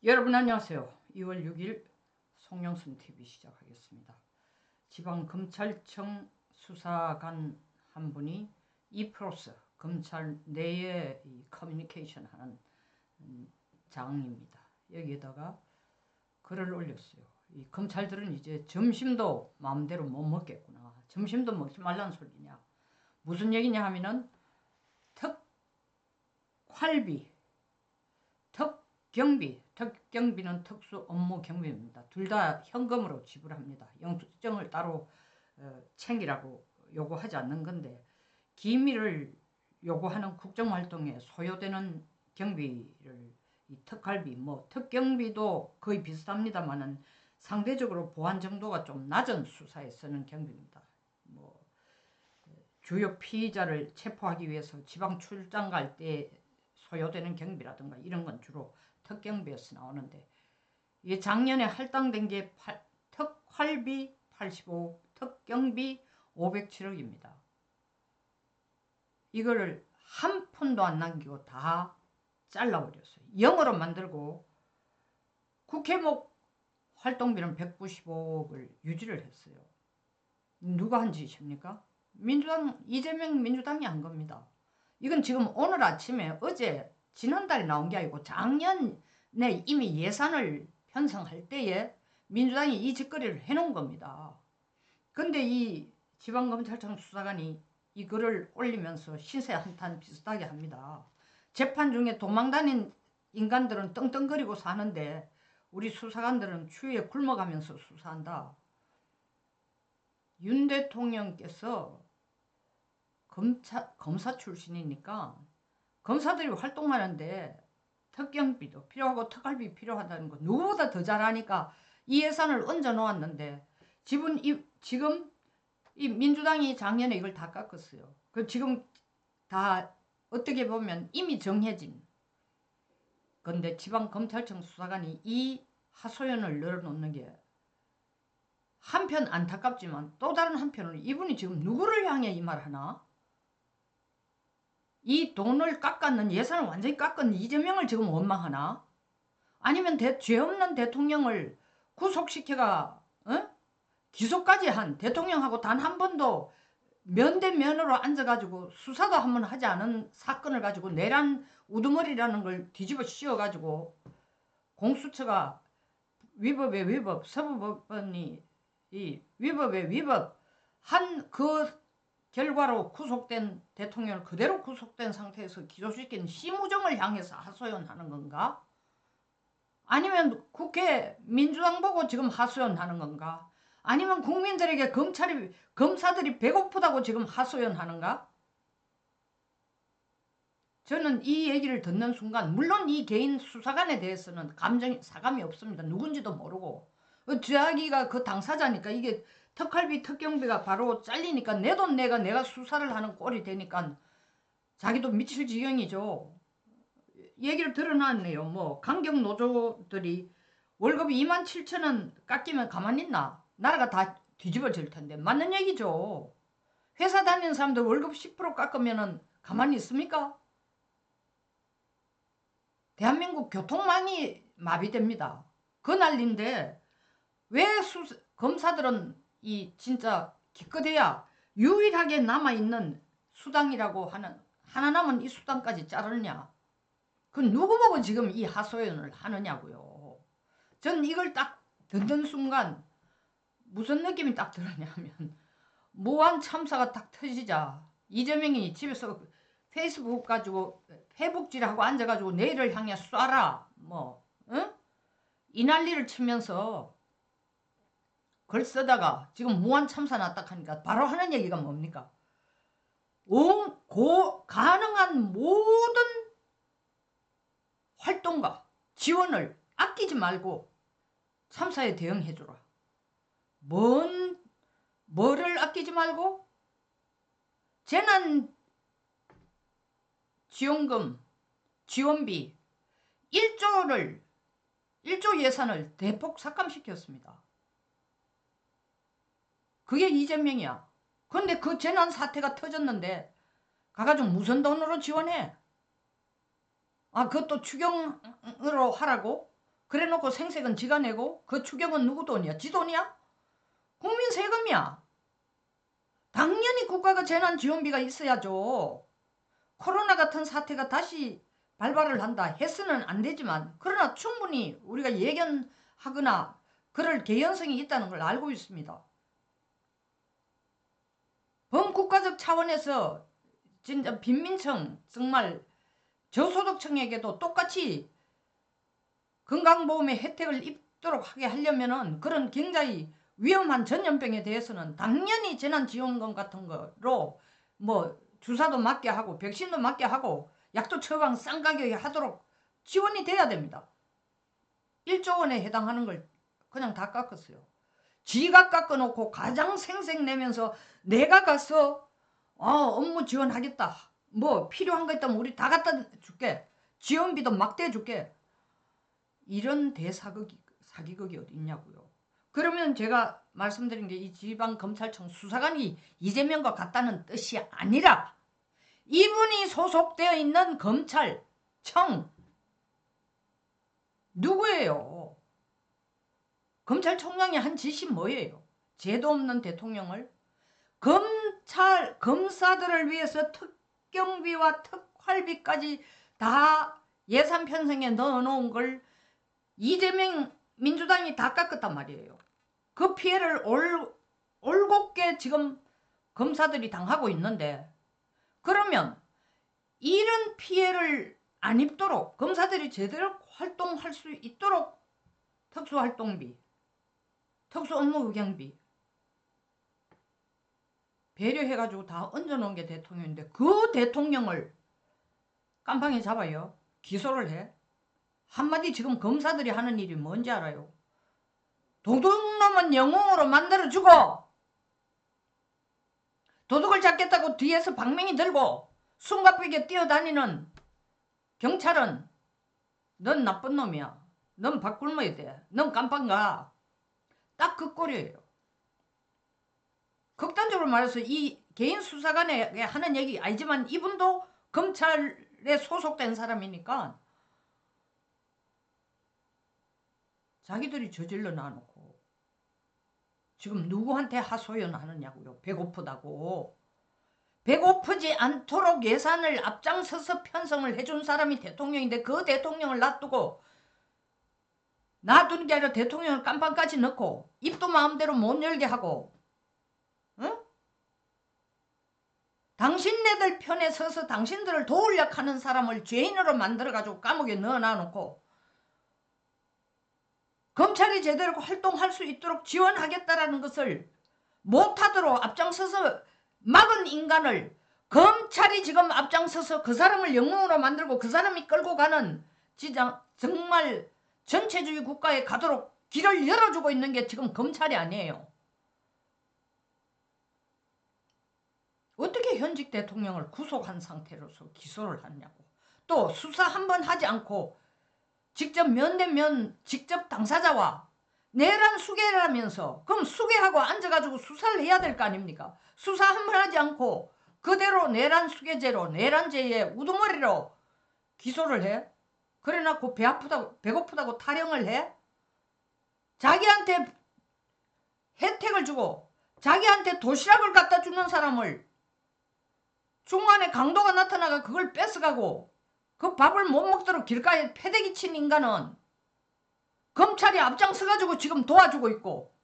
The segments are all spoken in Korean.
여러분 안녕하세요. 2월 6일 송영순TV 시작하겠습니다. 지방검찰청 수사관 한 분이 이프로스 검찰 내의 커뮤니케이션 하는 장입니다. 여기에다가 글을 올렸어요. 이 검찰들은 이제 점심도 마음대로 못 먹겠구나. 점심도 먹지 말라는 소리냐. 무슨 얘기냐 하면은 특활비, 특경비는 특수 업무 경비입니다. 둘 다 현금으로 지불합니다. 영수증을 따로 챙기라고 요구하지 않는 건데, 기밀을 요구하는 국정활동에 소요되는 경비를 이 특활비, 특경비도 거의 비슷합니다만은 상대적으로 보안 정도가 좀 낮은 수사에 쓰는 경비입니다. 주요 피의자를 체포하기 위해서 지방 출장 갈 때 소요되는 경비라든가 이런 건 주로 특경비에서 나오는데, 이게 작년에 할당된 게 특활비 85억, 특경비 507억입니다. 이거를 한 푼도 안 남기고 다 잘라버렸어요. 0으로 만들고 국회목 활동비는 195억을 유지를 했어요. 누가 한 짓입니까? 민주당, 이재명 민주당이 한 겁니다. 이건 지금 오늘 아침에 지난달에 나온 게 아니고 작년에 이미 예산을 편성할 때에 민주당이 이 짓거리를 해놓은 겁니다. 근데 이 지방검찰청 수사관이 이 글을 올리면서 신세 한탄 비슷하게 합니다. 재판 중에 도망다닌 인간들은 떵떵거리고 사는데 우리 수사관들은 추위에 굶어가면서 수사한다. 윤 대통령께서 검사 출신이니까 검사들이 활동하는데 특경비도 필요하고 특활비 필요하다는 거 누구보다 더 잘 아니까 이 예산을 얹어 놓았는데, 지금 이 민주당이 작년에 이걸 다 깎았어요. 그 지금 다 어떻게 보면 이미 정해진 건데, 지방검찰청 수사관이 이 하소연을 늘어놓는 게 한편 안타깝지만 또 다른 한편으로 이분이 지금 누구를 향해 이 말 하나? 이 돈을 깎았는, 예산을 완전히 깎은 이재명을 지금 원망하나? 아니면 죄 없는 대통령을 구속시켜가 기소까지 한 대통령하고 단 한 번도 면대면으로 앉아가지고 수사도 한 번 하지 않은 사건을 가지고 내란 우두머리라는 걸 뒤집어 씌워가지고 공수처가 위법에 위법, 서부법원이 이 위법에 위법 한 그 결과로 구속된 대통령을 그대로 구속된 상태에서 기소시킨 심우정을 향해서 하소연하는 건가? 아니면 국회 민주당 보고 지금 하소연하는 건가? 아니면 국민들에게 검사들이 배고프다고 지금 하소연하는가? 저는 이 얘기를 듣는 순간, 물론 이 개인 수사관에 대해서는 사감이 없습니다. 누군지도 모르고. 자기가 그 당사자니까 이게 특활비, 특경비가 바로 잘리니까 내 돈 내가 수사를 하는 꼴이 되니까 자기도 미칠 지경이죠. 얘기를 들어놨네요. 강경 노조들이 월급이 27,000원 깎이면 가만히 있나? 나라가 다 뒤집어질 텐데. 맞는 얘기죠. 회사 다니는 사람들 월급 10% 깎으면 가만히 있습니까? 대한민국 교통망이 마비됩니다. 그 난리인데 왜 검사들은 이 진짜 기껏해야 유일하게 남아있는 수당이라고 하는 하나 남은 이 수당까지 자르냐? 그 누구 보고 지금 이 하소연을 하느냐고요. 전 이걸 딱 듣는 순간 무슨 느낌이 딱 들었냐면, 무한 참사가 딱 터지자 이재명이 집에서 페이스북 가지고 회복질하고 앉아가지고 내일을 향해 쏴라 이 난리를 치면서 글 쓰다가 지금 무한 참사 났다 하니까 바로 하는 얘기가 뭡니까? 가능한 모든 활동과 지원을 아끼지 말고 참사에 대응해주라. 뭐를 아끼지 말고? 재난 지원금, 지원비 1조 예산을 대폭 삭감시켰습니다. 그게 이재명이야. 근데 그 재난 사태가 터졌는데 가가지고 무슨 돈으로 지원해? 그것도 추경으로 하라고? 그래 놓고 생색은 지가 내고 그 추경은 누구 돈이야? 지 돈이야? 국민 세금이야. 당연히 국가가 재난지원비가 있어야죠. 코로나 같은 사태가 다시 발발을 한다 해서는 안 되지만 그러나 충분히 우리가 예견하거나 그럴 개연성이 있다는 걸 알고 있습니다. 범국가적 차원에서 진짜 빈민층 정말 저소득층에게도 똑같이 건강보험의 혜택을 입도록 하게 하려면은 그런 굉장히 위험한 전염병에 대해서는 당연히 재난지원금 같은 거로 뭐 주사도 맞게 하고 백신도 맞게 하고 약도 처방 싼 가격에 하도록 지원이 돼야 됩니다. 1조 원에 해당하는 걸 그냥 다 깎았어요. 지가 깎아놓고 가장 생색 내면서 내가 가서 업무 지원하겠다. 뭐 필요한 거 있다면 우리 다 갖다 줄게. 지원비도 막 대줄게. 이런 대사기극이 어디 있냐고요. 그러면 제가 말씀드린 게 이 지방검찰청 수사관이 이재명과 같다는 뜻이 아니라 이분이 소속되어 있는 검찰청 누구예요? 검찰총장이 한 짓이 뭐예요? 죄도 없는 대통령을 검사들을 위해서 특경비와 특활비까지 다 예산 편성에 넣어놓은 걸 이재명 민주당이 다 깎았단 말이에요. 그 피해를 올곧게 지금 검사들이 당하고 있는데 그러면 이런 피해를 안 입도록 검사들이 제대로 활동할 수 있도록 특수활동비, 특수업무의경비 배려해가지고 다 얹어놓은 게 대통령인데 그 대통령을 깜빵에 잡아요. 기소를 해. 한마디 지금 검사들이 하는 일이 뭔지 알아요? 도둑놈은 영웅으로 만들어주고 도둑을 잡겠다고 뒤에서 방맹이 들고 숨가쁘게 뛰어다니는 경찰은 넌 나쁜 놈이야. 넌 밥 굶어야 돼. 넌 깜빵 가. 딱 그 꼴이에요. 극단적으로 말해서 이 개인 수사관에 하는 얘기 아니지만 이분도 검찰에 소속된 사람이니까 자기들이 저질러 놔놓고 지금 누구한테 하소연하느냐고요. 배고프다고. 배고프지 않도록 예산을 앞장서서 편성을 해준 사람이 대통령인데 그 대통령을 놔두는 게 아니라 대통령을 깜빵까지 넣고 입도 마음대로 못 열게 하고 응? 당신네들 편에 서서 당신들을 도우려고 하는 사람을 죄인으로 만들어가지고 감옥에 넣어놔놓고 검찰이 제대로 활동할 수 있도록 지원하겠다라는 것을 못하도록 앞장서서 막은 인간을 검찰이 지금 앞장서서 그 사람을 영웅으로 만들고 그 사람이 끌고 가는 진짜 정말 전체주의 국가에 가도록 길을 열어주고 있는 게 지금 검찰이 아니에요. 어떻게 현직 대통령을 구속한 상태로서 기소를 하냐고. 또 수사 한 번 하지 않고 직접 면대면 직접 당사자와 내란 수괴라면서 그럼 수괴하고 앉아가지고 수사를 해야 될 거 아닙니까? 수사 한 번 하지 않고 그대로 내란 수괴죄로 내란죄에 우두머리로 기소를 해? 그래놓고 배고프다고 타령을 해? 자기한테 혜택을 주고 자기한테 도시락을 갖다 주는 사람을 중간에 강도가 나타나가 그걸 뺏어가고 그 밥을 못 먹도록 길가에 패대기 친 인간은 검찰이 앞장서가지고 지금 도와주고 있고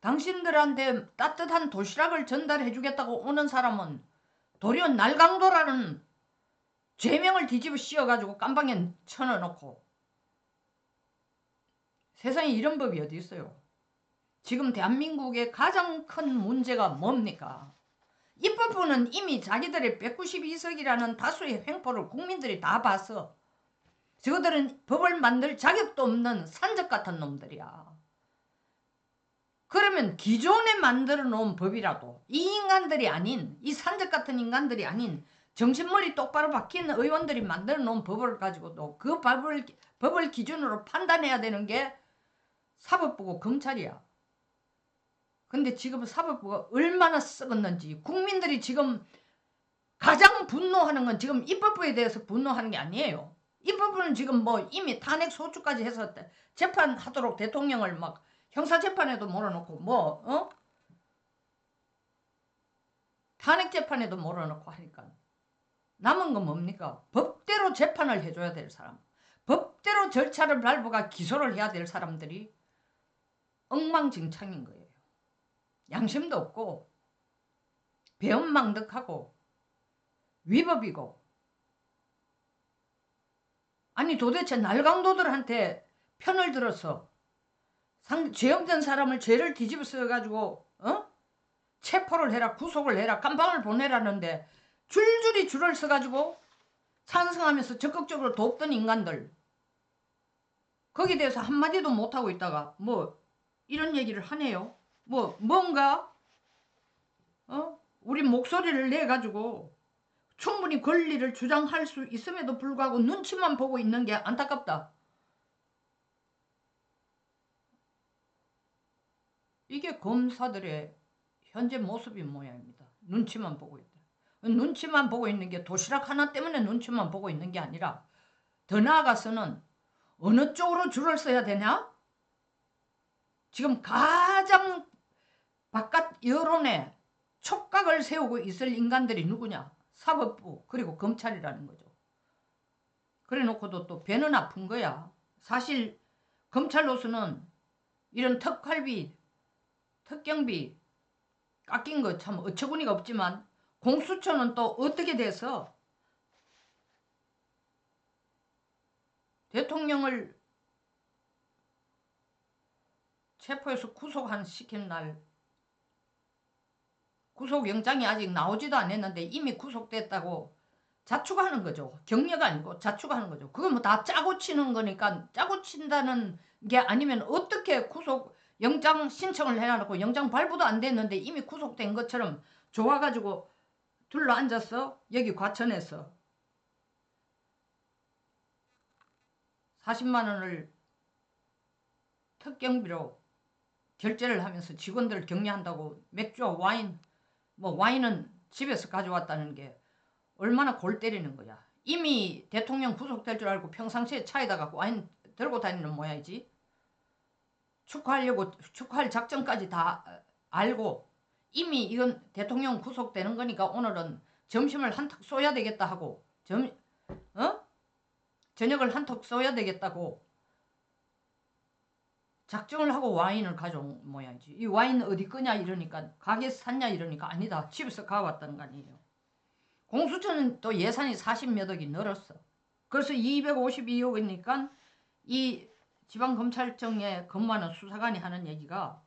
당신들한테 따뜻한 도시락을 전달해주겠다고 오는 사람은 도리어 날강도라는 죄명을 뒤집어 씌워가지고 깜방에 쳐넣어놓고 세상에 이런 법이 어디 있어요. 지금 대한민국의 가장 큰 문제가 뭡니까? 입법부는 이미 자기들의 192석이라는 다수의 횡포를 국민들이 다 봤어. 저들은 법을 만들 자격도 없는 산적 같은 놈들이야. 그러면 기존에 만들어 놓은 법이라도 이 인간들이 아닌 이 산적 같은 인간들이 아닌 정신머리 똑바로 박힌 의원들이 만들어 놓은 법을 가지고도 그 법을 기준으로 판단해야 되는 게 사법부고 검찰이야. 근데 지금 사법부가 얼마나 썩었는지 국민들이 지금 가장 분노하는 건 지금 입법부에 대해서 분노하는 게 아니에요. 이 부분은 지금 뭐 이미 탄핵 소추까지 해서 재판하도록 대통령을 막 형사재판에도 몰아놓고 탄핵 재판에도 몰아놓고 하니까 남은 건 뭡니까? 법대로 재판을 해줘야 될 사람, 법대로 절차를 밟아가 기소를 해야 될 사람들이 엉망진창인 거예요. 양심도 없고 배은망덕하고 위법이고. 아니 도대체 날강도들한테 편을 들어서 죄 없는 사람을 죄를 뒤집어 써가지고 체포를 해라, 구속을 해라, 감방을 보내라는데 줄줄이 줄을 서가지고 찬성하면서 적극적으로 돕던 인간들, 거기에 대해서 한마디도 못하고 있다가 뭐 이런 얘기를 하네요. 뭔가 우리 목소리를 내가지고 충분히 권리를 주장할 수 있음에도 불구하고 눈치만 보고 있는 게 안타깝다. 이게 검사들의 현재 모습인 모양입니다. 눈치만 보고 있다. 눈치만 보고 있는 게 도시락 하나 때문에 눈치만 보고 있는 게 아니라 더 나아가서는 어느 쪽으로 줄을 서야 되냐? 지금 가장 바깥 여론에 촉각을 세우고 있을 인간들이 누구냐? 사법부 그리고 검찰이라는 거죠. 그래 놓고도 또 배는 아픈 거야. 사실 검찰로서는 이런 특활비, 특경비 깎인 거 참 어처구니가 없지만 공수처는 또 어떻게 돼서 대통령을 체포해서 시킨 날 구속영장이 아직 나오지도 않았는데 이미 구속됐다고 자축하는 거죠. 격려가 아니고 자축하는 거죠. 그건 뭐 다 짜고 치는 거니까, 짜고 친다는 게 아니면 어떻게 영장 신청을 해놔놓고 영장 발부도 안 됐는데 이미 구속된 것처럼 좋아가지고 둘러앉아서 여기 과천에서 40만 원을 특경비로 결제를 하면서 직원들을 격려한다고 맥주와 와인, 와인은 집에서 가져왔다는 게 얼마나 골 때리는 거야. 이미 대통령 구속될 줄 알고 평상시에 차에다가 와인 들고 다니는 모양이지. 축하할 작전까지 다 알고 이미 이건 대통령 구속되는 거니까 오늘은 점심을 한턱 쏘야 되겠다 하고 저녁을 한턱 쏘야 되겠다고 작정을 하고 와인을 가져온 모양이지. 이 와인 어디 거냐 이러니까 가게에서 샀냐 이러니까 아니다. 집에서 가져왔다는 거 아니에요. 공수처는 또 예산이 40몇 억이 늘었어. 그래서 252억이니까 이 지방검찰청에 근무하는 수사관이 하는 얘기가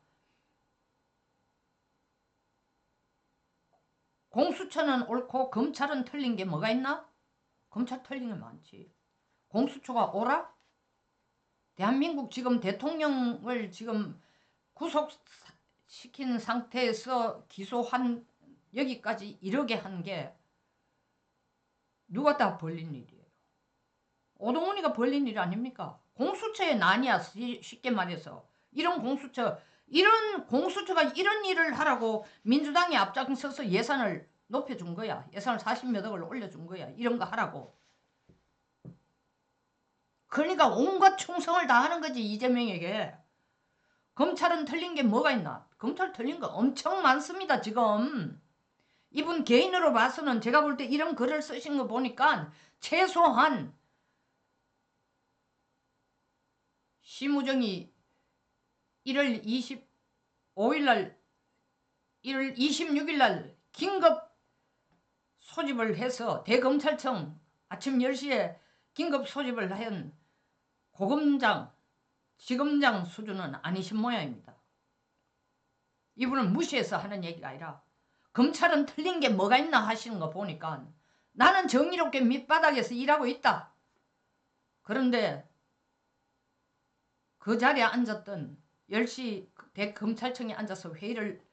공수처는 옳고 검찰은 틀린 게 뭐가 있나? 검찰 틀린 게 많지. 공수처가 옳아? 대한민국 지금 대통령을 지금 구속시킨 상태에서 기소한 여기까지 이르게 한 게 누가 다 벌린 일이에요. 오동훈이가 벌린 일 아닙니까? 공수처의 난이야. 쉽게 말해서 이런 공수처가 이런 일을 하라고 민주당이 앞장서서 예산을 높여준 거야. 예산을 40몇 억을 올려준 거야. 이런 거 하라고. 그러니까 온갖 충성을 다하는 거지 이재명에게. 검찰은 틀린 게 뭐가 있나? 검찰 틀린 거 엄청 많습니다. 지금 이분 개인으로 봐서는 제가 볼 때 이런 글을 쓰신 거 보니까 최소한 심우정이 1월 25일 날 1월 26일 날 긴급 소집을 해서 대검찰청 아침 10시에 긴급 소집을 한 고검장, 지검장 수준은 아니신 모양입니다. 이분은 무시해서 하는 얘기가 아니라 검찰은 틀린 게 뭐가 있나 하시는 거 보니까 나는 정의롭게 밑바닥에서 일하고 있다. 그런데 그 자리에 앉았던 10시 대검찰청에 앉아서 회의를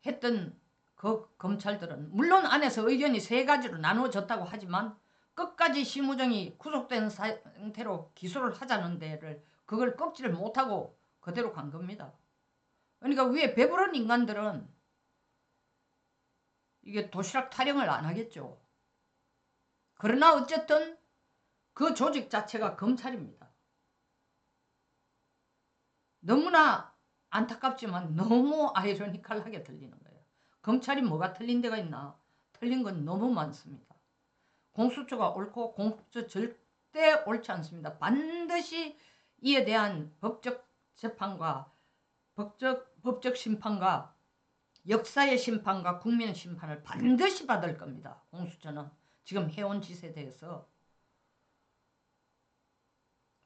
했던 그 검찰들은 물론 안에서 의견이 세 가지로 나누어졌다고 하지만 끝까지 심우정이 구속된 상태로 기소를 하자는 데를 그걸 꺾지를 못하고 그대로 간 겁니다. 그러니까 위에 배부른 인간들은 이게 도시락 타령을 안 하겠죠. 그러나 어쨌든 그 조직 자체가 검찰입니다. 너무나 안타깝지만 너무 아이러니컬하게 들리는 거예요. 검찰이 뭐가 틀린 데가 있나? 틀린 건 너무 많습니다. 공수처가 옳고 공수처 절대 옳지 않습니다. 반드시 이에 대한 법적 재판과 법적 심판과 역사의 심판과 국민의 심판을 반드시 받을 겁니다. 공수처는 지금 해온 짓에 대해서.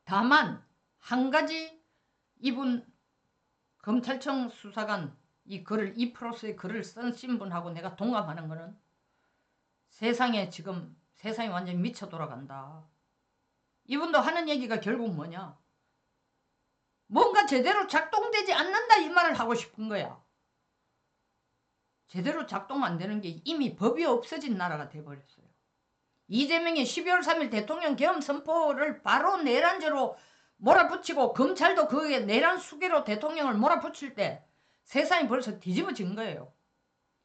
다만 한 가지 이분 검찰청 수사관 이 글을 이 프로스의 글을 쓴 신분하고 내가 동감하는 거는 세상에 지금 세상이 완전히 미쳐 돌아간다. 이분도 하는 얘기가 결국 뭐냐? 뭔가 제대로 작동되지 않는다 이 말을 하고 싶은 거야. 제대로 작동 안 되는 게 이미 법이 없어진 나라가 돼버렸어요. 이재명이 12월 3일 대통령 계엄 선포를 바로 내란죄로 몰아붙이고 검찰도 그에 내란 수괴로 대통령을 몰아붙일 때 세상이 벌써 뒤집어진 거예요.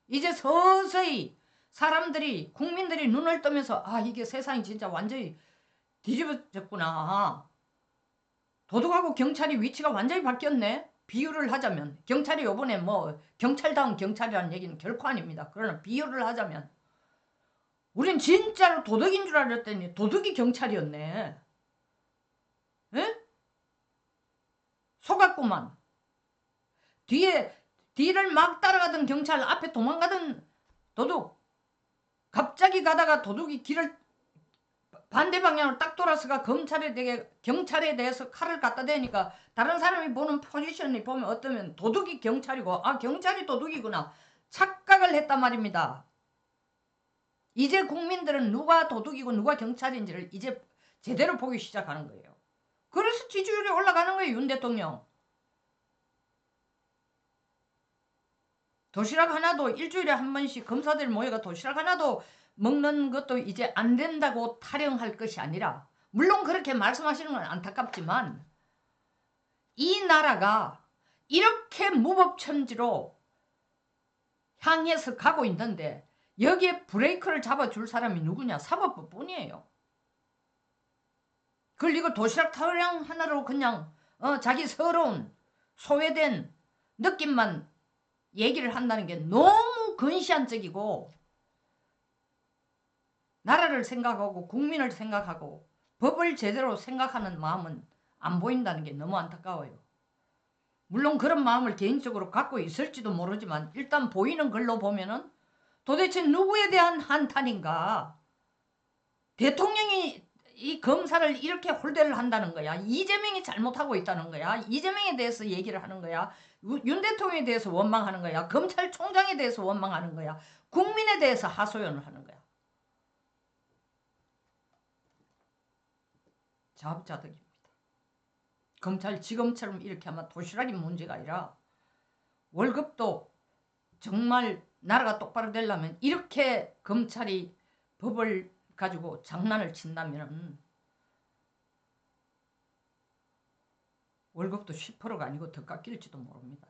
이제 서서히 사람들이 국민들이 눈을 뜨면서 아 이게 세상이 진짜 완전히 뒤집어졌구나. 도둑하고 경찰이 위치가 완전히 바뀌었네. 비유를 하자면 경찰이 요번에 뭐 경찰다운 경찰이라는 얘기는 결코 아닙니다. 그러나 비유를 하자면 우린 진짜로 도둑인 줄 알았더니 도둑이 경찰이었네. 에? 속았구만. 뒤를 막 따라가던 경찰 앞에 도망가던 도둑 갑자기 가다가 도둑이 길을 반대 방향으로 딱 돌아서가 경찰에 대해서 칼을 갖다 대니까 다른 사람이 보는 포지션이 보면 어떠면 도둑이 경찰이고 아 경찰이 도둑이구나 착각을 했단 말입니다. 이제 국민들은 누가 도둑이고 누가 경찰인지를 이제 제대로 보기 시작하는 거예요. 그래서 지지율이 올라가는 거예요. 윤 대통령. 도시락 하나도 일주일에 한 번씩 검사들 모여가 도시락 하나도 먹는 것도 이제 안 된다고 타령할 것이 아니라 물론 그렇게 말씀하시는 건 안타깝지만 이 나라가 이렇게 무법천지로 향해서 가고 있는데 여기에 브레이크를 잡아줄 사람이 누구냐? 사법부뿐이에요. 그걸 이거 도시락 타령 하나로 그냥 자기 서러운 소외된 느낌만 얘기를 한다는 게 너무 근시안적이고 나라를 생각하고 국민을 생각하고 법을 제대로 생각하는 마음은 안 보인다는 게 너무 안타까워요. 물론 그런 마음을 개인적으로 갖고 있을지도 모르지만 일단 보이는 걸로 보면은 도대체 누구에 대한 한탄인가? 대통령이 이 검사를 이렇게 홀대를 한다는 거야. 이재명이 잘못하고 있다는 거야. 이재명에 대해서 얘기를 하는 거야. 윤 대통령에 대해서 원망하는 거야. 검찰총장에 대해서 원망하는 거야. 국민에 대해서 하소연을 하는 거야. 자업자득입니다. 지금처럼 이렇게 하면 도시락이 문제가 아니라 월급도 정말 나라가 똑바로 되려면 이렇게 검찰이 법을 가지고 장난을 친다면 월급도 10%가 아니고 더 깎일지도 모릅니다.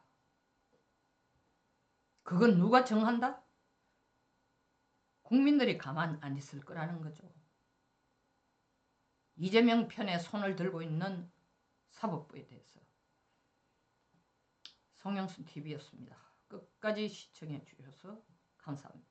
그건 누가 정한다? 국민들이 가만 안 있을 거라는 거죠. 이재명 편에 손을 들고 있는 사법부에 대해서. 송영순TV였습니다. 끝까지 시청해 주셔서 감사합니다.